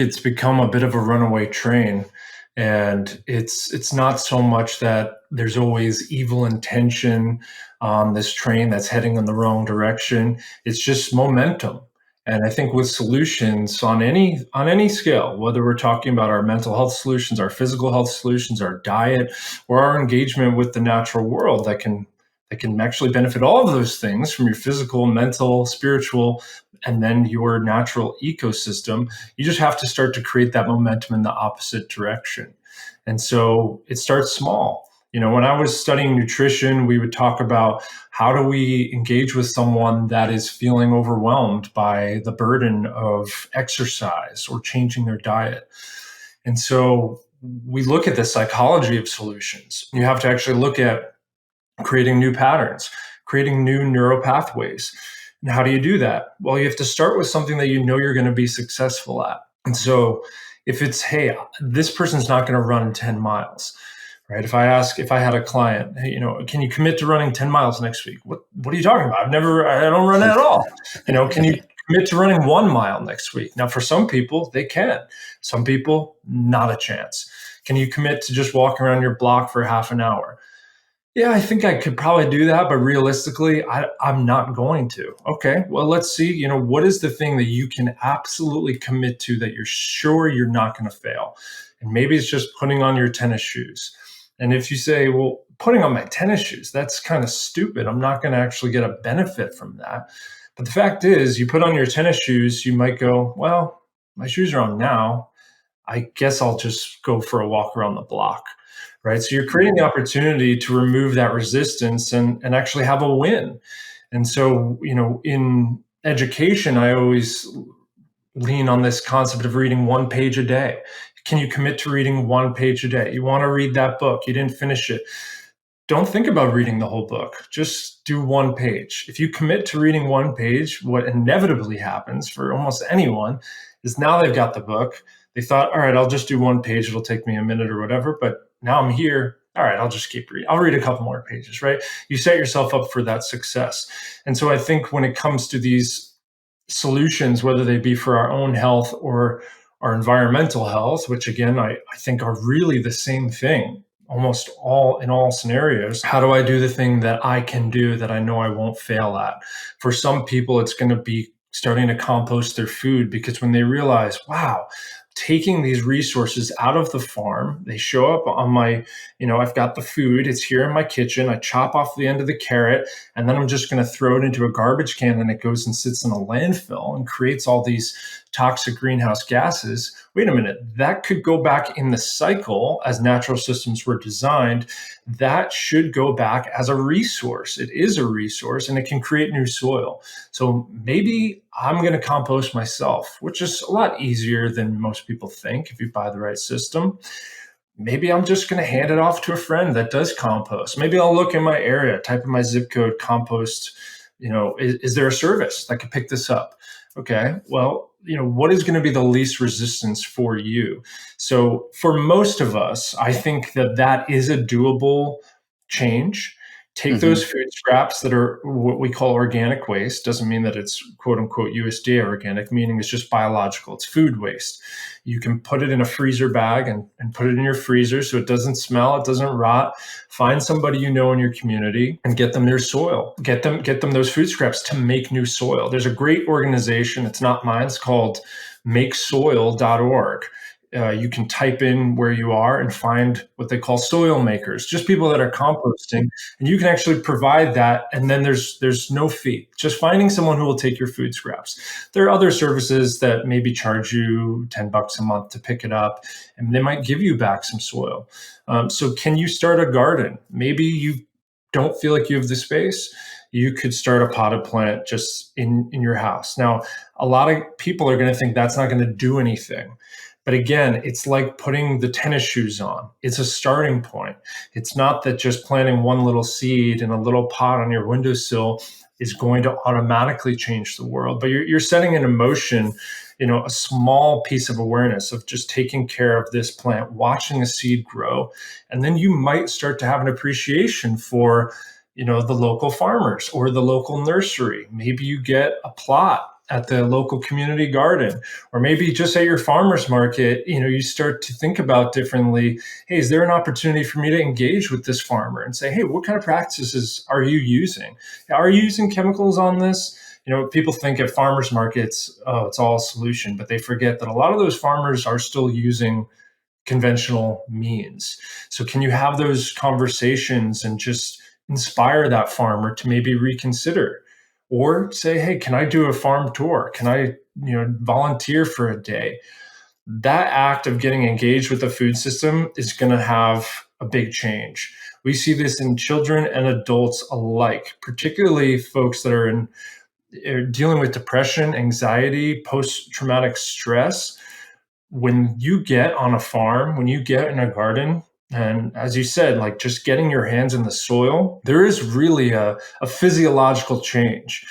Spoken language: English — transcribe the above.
It's become a bit of a runaway train, and it's not so much that there's always evil intention on this train that's heading in the wrong direction. It's just momentum. And I think with solutions on any scale, whether we're talking about our mental health solutions, our physical health solutions, our diet, or our engagement with the natural world, that can actually benefit all of those things from your physical, mental, spiritual, and then your natural ecosystem. You just have to start to create that momentum in the opposite direction. And so it starts small. When I was studying nutrition, we would talk about how do we engage with someone that is feeling overwhelmed by the burden of exercise or changing their diet. And so we look at the psychology of solutions. You have to actually look at creating new patterns, creating new neural pathways. And how do you do that? Well, you have to start with something that you know you're going to be successful at. And so if it's, hey, this person's not going to run 10 miles, right? If I had a client, hey, can you commit to running 10 miles next week? What are you talking about? I don't run at all. Can you commit to running 1 mile next week? Now, for some people, they can. Some people, not a chance. Can you commit to just walking around your block for half an hour? Yeah, I think I could probably do that, but realistically, I'm not going to. Okay, well, let's see. What is the thing that you can absolutely commit to that you're sure you're not going to fail? And maybe it's just putting on your tennis shoes. And if you say, well, putting on my tennis shoes, that's kind of stupid. I'm not going to actually get a benefit from that. But the fact is, you put on your tennis shoes, you might go, well, my shoes are on now. I guess I'll just go for a walk around the block, right? So you're creating the opportunity to remove that resistance and actually have a win. And so, in education, I always lean on this concept of reading 1 page a day. Can you commit to reading 1 page a day? You want to read that book, you didn't finish it. Don't think about reading the whole book. Just do 1 page. If you commit to reading 1 page, what inevitably happens for almost anyone is now they've got the book. They thought, all right, I'll just do 1 page. It'll take me a minute or whatever. But now I'm here. All right, I'll just keep reading. I'll read a couple more pages, right? You set yourself up for that success. And so I think when it comes to these solutions, whether they be for our own health or our environmental health, which again, I think are really the same thing, almost all in all scenarios. How do I do the thing that I can do that I know I won't fail at? For some people, it's going to be starting to compost their food, because when they realize, wow, taking these resources out of the farm, they show up on my, I've got the food, it's here in my kitchen. I chop off the end of the carrot, and then I'm just going to throw it into a garbage can, and it goes and sits in a landfill and creates all these toxic greenhouse gases. Wait a minute, that could go back in the cycle as natural systems were designed. That should go back as a resource. It is a resource, and it can create new soil. So maybe I'm going to compost myself, which is a lot easier than most people think if you buy the right system. Maybe I'm just going to hand it off to a friend that does compost. Maybe I'll look in my area, type in my zip code, compost. Is there a service that could pick this up? Okay, well, what is going to be the least resistance for you? So for most of us, I think that is a doable change. Take those Hmm. food scraps that are what we call organic waste. Doesn't mean that it's quote unquote USDA organic, meaning it's just biological. It's food waste. You can put it in a freezer bag and put it in your freezer so it doesn't smell, it doesn't rot. Find somebody you know in your community and get them their soil. Get them those food scraps to make new soil. There's a great organization, it's not mine, it's called makesoil.org. You can type in where you are and find what they call soil makers, just people that are composting, and you can actually provide that. And then there's no fee. Just finding someone who will take your food scraps. There are other services that maybe charge you $10 a month to pick it up, and they might give you back some soil. So, can you start a garden? Maybe you don't feel like you have the space. You could start a potted plant just in your house. Now, a lot of people are going to think that's not going to do anything. But again, it's like putting the tennis shoes on. It's a starting point. It's not that just planting one little seed in a little pot on your windowsill is going to automatically change the world, but you're setting in motion, a small piece of awareness of just taking care of this plant, watching a seed grow, and then you might start to have an appreciation for, the local farmers or the local nursery. Maybe you get a plot at the local community garden, or maybe just at your farmer's market, you start to think about differently. Hey, is there an opportunity for me to engage with this farmer and say, hey, what kind of practices are you using? Are you using chemicals on this? People think at farmers markets, oh, it's all a solution, but they forget that a lot of those farmers are still using conventional means. So, can you have those conversations and just inspire that farmer to maybe reconsider? Or say, hey, can I do a farm tour? Can I, volunteer for a day? That act of getting engaged with the food system is going to have a big change. We see this in children and adults alike, particularly folks that are dealing with depression, anxiety, post traumatic stress. When you get on a farm, when you get in a garden, and as you said, like just getting your hands in the soil, there is really a physiological change.